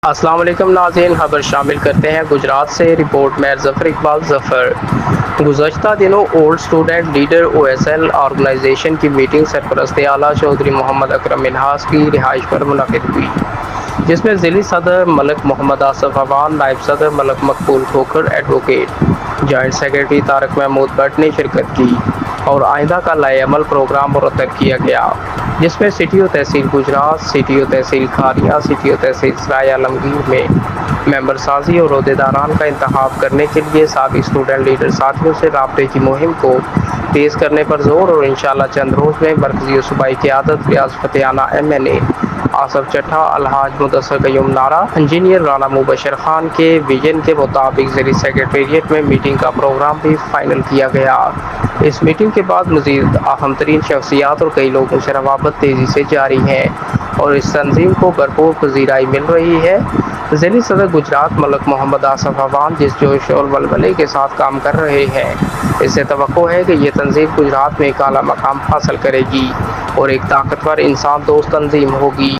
السلام علیکم ناظرین، خبر شامل کرتے ہیں گجرات سے۔ رپورٹ میں ظفر اقبال ظفر۔ گزشتہ دنوں old student leader O S L organisation کی میٹنگ سرپرست اعلیٰ چودھری محمد اکرم منہاس کی رہائش پر منعقد ہوئی، جس میں ضلعی صدر ملک محمد آصف عوان، نائب صدر Malik Maqbool Khokhar advocate, joint secretary Tariq Mahmood Butt نے شرکت کی اور آئندہ کا لائحہ عمل پروگرام مرتب کیا گیا، جس میں سٹی و تحصیل گجرات، سٹی و تحصیل کھاریا، سٹی و تحصیل سرائے عالمگیر میں ممبر سازی اور عہدیداران کا انتخاب کرنے کے لیے سابق اسٹوڈنٹ لیڈر ساتھیوں سے رابطے کی مہم کو تیز کرنے پر زور، اور انشاءاللہ چند روز میں مرکزی و صوبائی قیادت، ریاض فتحانہ ایم این اے آصف چٹھا، الحاج مدثر قیوم نارا، انجینئر رانا مبشر خان کے ویژن کے مطابق ضلعی سیکریٹریٹ میں میٹنگ کا پروگرام بھی فائنل کیا گیا۔ اس میٹنگ کے بعد مزید اہم ترین شخصیات اور کئی لوگوں سے روابط تیزی سے جاری ہیں اور اس تنظیم کو بھرپور پذیرائی مل رہی ہے۔ ضلعی صدر گجرات ملک محمد آصف عوان جس جوش اور ولولے کے ساتھ کام کر رہے ہیں، اس سے توقع ہے کہ یہ تنظیم گجرات میں ایک اعلیٰ مقام حاصل کرے گی اور ایک طاقتور انسان دوست تنظیم ہوگی۔